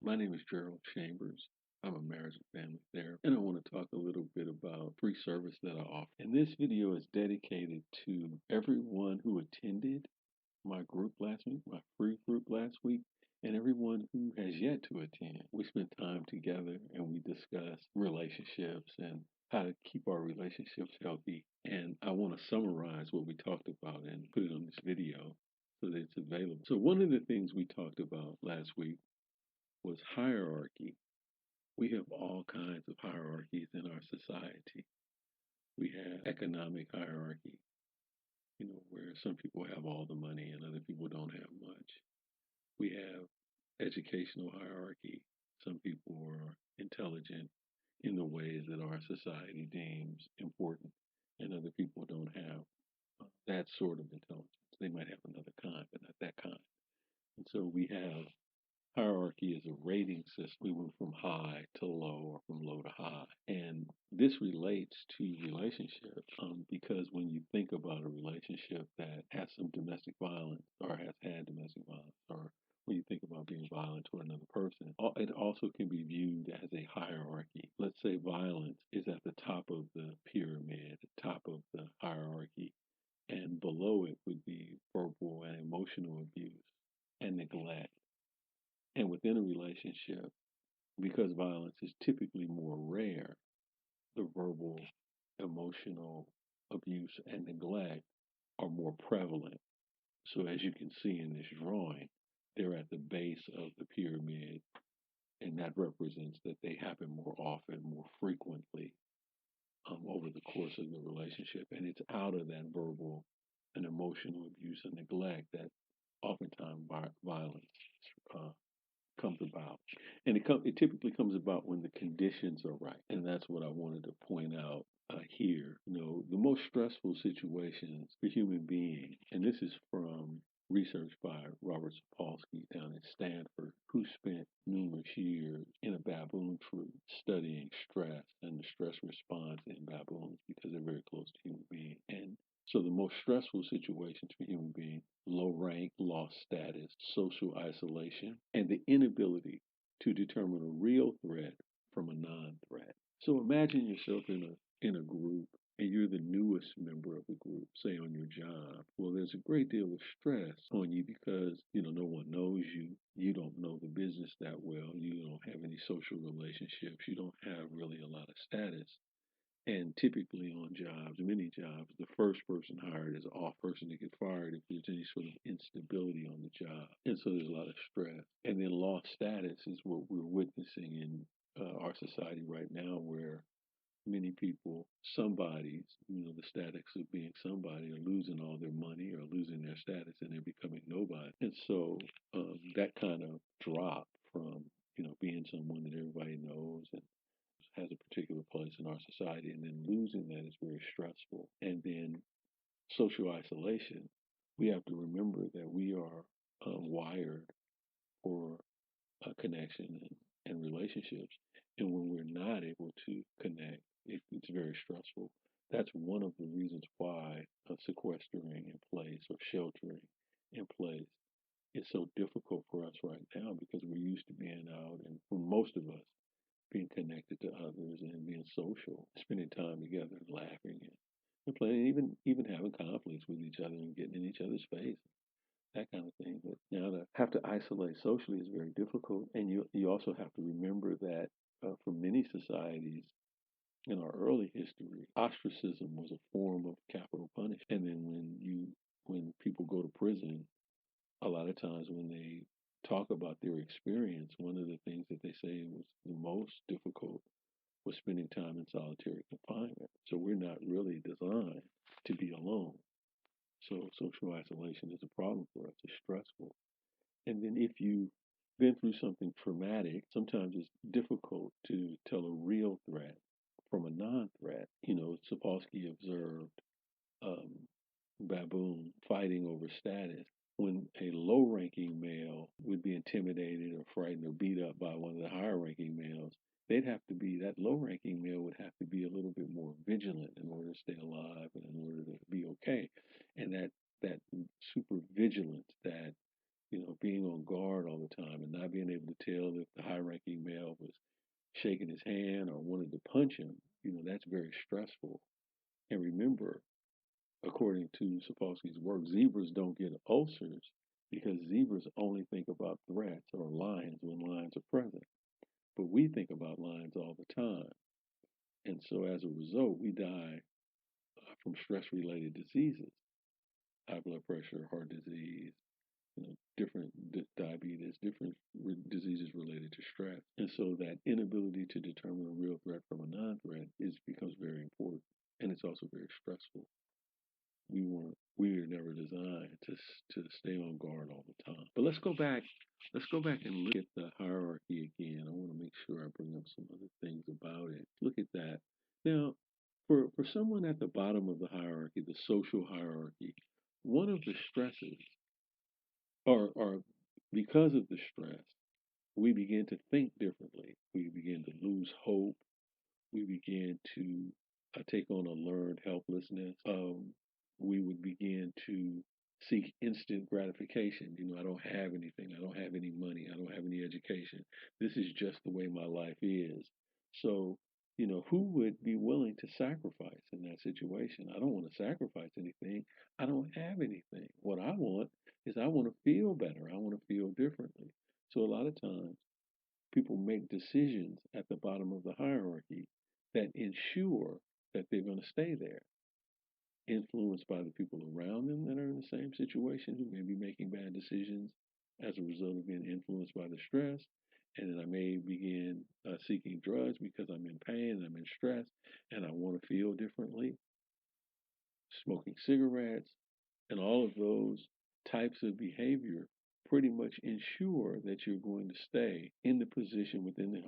My name is Gerald Chambers. I'm a marriage and family therapist, and I want to talk a little bit about free service that I offer. And this video is dedicated to everyone who attended my group last week, my free group last week, and everyone who has yet to attend. We spent time together and we discussed relationships and how to keep our relationships healthy. And I want to summarize what we talked about and put it on this video so that it's available. So, one of the things we talked about last week was hierarchy. We have all kinds of hierarchies in our society. We have economic hierarchy, where some people have all the money and other people don't have much. We have educational hierarchy. Some people are intelligent in the ways that our society deems important, and other people don't have that sort of intelligence. They might have another kind, but not that kind. And so we have hierarchy is a rating system. We move from high to low or from low to high. And this relates to relationships because when you think about a relationship that has some domestic violence or has had domestic violence, or when you think about being violent toward another person, it also can be viewed as a hierarchy. Let's say violence is at the top of the pyramid, the top of the hierarchy, and below it would be verbal and emotional abuse and neglect. And within a relationship, because violence is typically more rare, the verbal, emotional abuse and neglect are more prevalent. So, as you can see in this drawing, they're at the base of the pyramid, and that represents that they happen more often, more frequently over the course of the relationship. And it's out of that verbal and emotional abuse and neglect that oftentimes violence uh, comes about. And it typically comes about when the conditions are right. And that's what I wanted to point out here. The most stressful situations for human beings, and this is from research by Robert Sapolsky down at Stanford, who spent numerous years in a baboon troop studying stress and the stress response in baboons because they're very close to human beings. And so the most stressful situations for human beings, low rank, lost status, social isolation, and the inability to determine a real threat from a non-threat. So imagine yourself in a group and you're the newest member of the group, say on your job. Well, there's a great deal of stress on you because, no one knows you. You don't know the business that well. You don't have any social relationships. You don't have really a lot of status. And typically on jobs, many jobs, the first person hired is an off person to get fired if there's any sort of instability on the job. And so there's a lot of stress. And then lost status is what we're witnessing in our society right now, where many people, somebody's, the status of being somebody, are losing all their money or losing their status and they're becoming nobody. And so that kind of drop from, being someone that everybody knows and has a particular place in our society, and then losing that is very stressful. And then social isolation, we have to remember that we are wired for a connection and relationships. And when we're not able to connect, it's very stressful. That's one of the reasons why sequestering in place or sheltering in place is so difficult for us right now because we're used to being out, and for most of us, being connected to others and being social, spending time together, laughing and playing, even having conflicts with each other and getting in each other's face, that kind of thing. But now to have to isolate socially is very difficult, and you also have to remember that for many societies in our early history, ostracism was a form of capital punishment. And then when people go to prison, a lot of times when they talk about their experience, one of the things that they say was the most difficult was spending time in solitary confinement. So we're not really designed to be alone. So social isolation is a problem for us. It's stressful. And then if you've been through something traumatic, sometimes it's difficult to tell a real threat from a non-threat. Sapolsky observed baboon fighting over status. When a low ranking male would be intimidated or frightened or beat up by one of the higher ranking males, that low ranking male would have to be a little bit more vigilant in order to stay alive and in order to be okay. And that super vigilance, that being on guard all the time and not being able to tell if the high-ranking male was shaking his hand or wanted to punch him, that's very stressful. And remember, according to Sapolsky's work, zebras don't get ulcers because zebras only think about threats or lions when lions are present. But we think about lions all the time. And so as a result, we die from stress related diseases, high blood pressure, heart disease, different diabetes, different diseases related to stress. And so that inability to determine a real threat from a non-threat becomes very important. And it's also very stressful. We were never designed to stay on guard all the time. But let's go back and look at the hierarchy again. I want to make sure I bring up some other things about it. Look at that. Now, for someone at the bottom of the hierarchy, the social hierarchy, one of the stresses or because of the stress, we begin to think differently. We begin to lose hope. We begin to take on a learned helplessness. We would begin to seek instant gratification. I don't have anything. I don't have any money. I don't have any education. This is just the way my life is. So, who would be willing to sacrifice in that situation? I don't want to sacrifice anything. I don't have anything. What I want is I want to feel better. I want to feel differently. So, a lot of times, people make decisions at the bottom of the hierarchy that ensure that they're going to stay there, influenced by the people around them that are in the same situation who may be making bad decisions as a result of being influenced by the stress. And then I may begin seeking drugs because I'm in pain and I'm in stress and I want to feel differently, smoking cigarettes, and all of those types of behavior pretty much ensure that you're going to stay in the position within the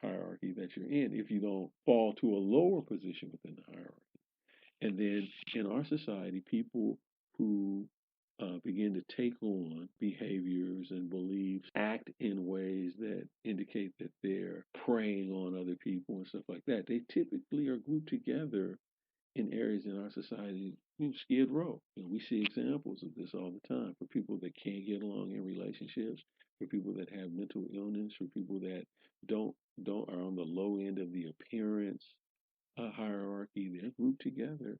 hierarchy that you're in if you don't fall to a lower position within the hierarchy. And then in our society, people who begin to take on behaviors and beliefs, act in ways that indicate that they're preying on other people and stuff like that, they typically are grouped together in areas in our society, Skid Row. We see examples of this all the time for people that can't get along in relationships, for people that have mental illness, for people that don't are on the low end of the appearance hierarchy. They're grouped together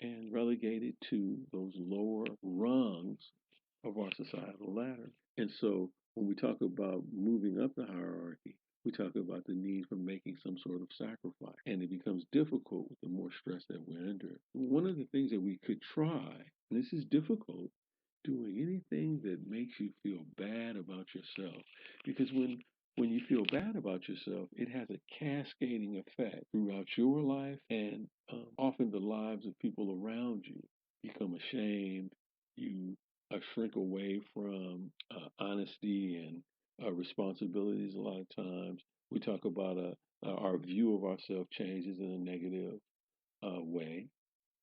and relegated to those lower rungs of our societal ladder. And so when we talk about moving up the hierarchy, we talk about the need for making some sort of sacrifice. And it becomes difficult with the more stress that we're under. One of the things that we could try, and this is difficult, doing anything that makes you feel bad about yourself. Because when you feel bad about yourself, it has a cascading effect throughout your life and often the lives of people around you. Become ashamed. You shrink away from honesty and responsibilities a lot of times. We talk about our view of ourselves changes in a negative way,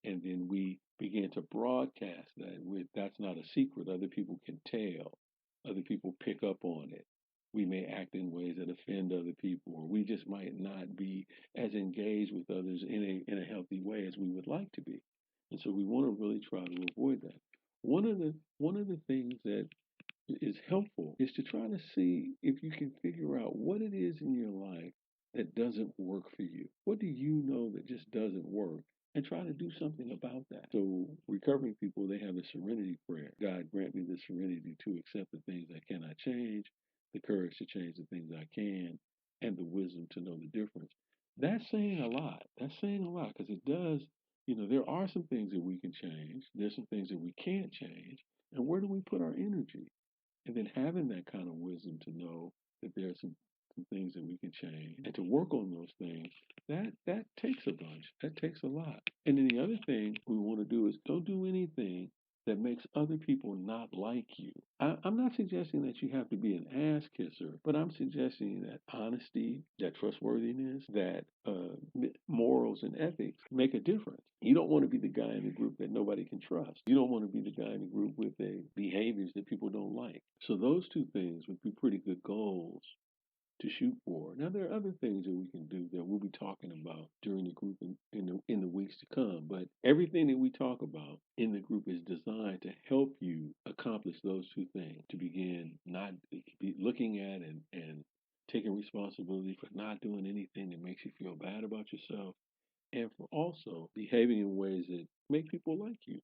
and then we begin to broadcast that. That's not a secret. Other people can tell. Other people pick up on it. We may act in ways that offend other people, or we just might not be as engaged with others in a healthy way as we would like to be. And so we want to really try to avoid that. One of the things that is helpful is to try to see if you can figure out what it is in your life that doesn't work for you. What do you know that just doesn't work? And try to do something about that. So, recovering people, they have a serenity prayer. God, grant me the serenity to accept the things I cannot change, the courage to change the things I can, and the wisdom to know the difference. That's saying a lot. That's saying a lot because it does, there are some things that we can change, there's some things that we can't change. And where do we put our energy? And then having that kind of wisdom to know that there are some things that we can change and to work on those things, that takes a bunch. That takes a lot. And then the other thing we want to do is don't do anything that makes other people not like you. I'm not suggesting that you have to be an ass kisser, but I'm suggesting that honesty, that trustworthiness, that morals and ethics make a difference. You don't want to be the guy in the group that nobody can trust. You don't want to be the guy in the group with the behaviors that people don't like. So those two things would be pretty good goals to shoot for. Now, there are other things that we can do that we'll be talking about during the group in the weeks to come. But everything that we talk about in the group is designed to help you accomplish those two things. To begin not be looking at and taking responsibility for not doing anything that makes you feel bad about yourself, and for also behaving in ways that make people like you.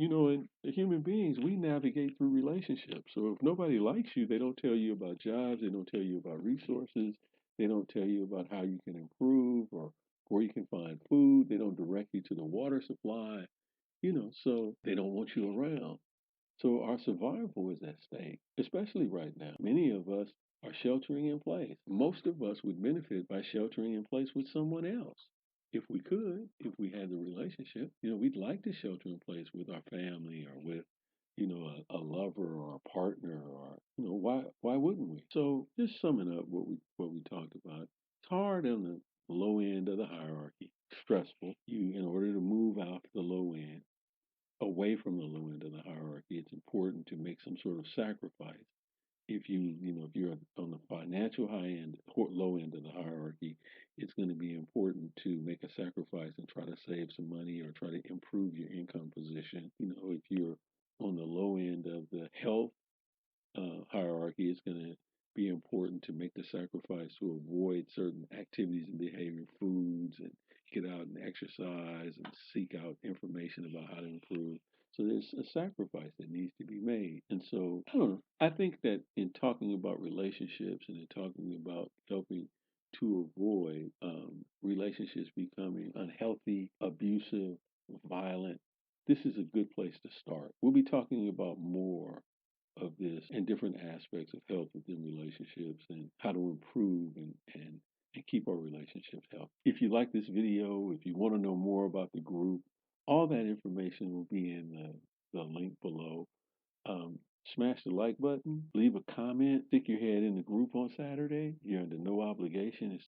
And human beings, we navigate through relationships. So if nobody likes you, they don't tell you about jobs, they don't tell you about resources, they don't tell you about how you can improve or where you can find food, they don't direct you to the water supply, so they don't want you around. So our survival is at stake, especially right now. Many of us are sheltering in place. Most of us would benefit by sheltering in place with someone else. If we could, if we had the relationship, we'd like to shelter in place with our family or with, a lover or a partner or, why wouldn't we? So just summing up what we talked about, it's hard on the low end of the hierarchy, stressful. In order to move out to the low end, away from the low end of the hierarchy, it's important to make some sort of sacrifice. If you're on the financial high end, or low end of the hierarchy, it's going to be important to make a sacrifice and try to save some money or try to improve your income position. If you're on the low end of the health hierarchy, it's going to be important to make the sacrifice to avoid certain activities and behavior, foods, and get out and exercise and seek out information about how to improve. So there's a sacrifice that needs to be made. And so, I don't know. I think that in talking about relationships and in talking about helping to avoid relationships becoming unhealthy, abusive, violent, this is a good place to start. We'll be talking about more of this and different aspects of health within relationships and how to improve and keep our relationships healthy. If you like this video, if you want to know more about the group, all that information will be in the link below. Smash the like button, leave a comment, stick your head in the group on Saturday. You're under no obligation. It's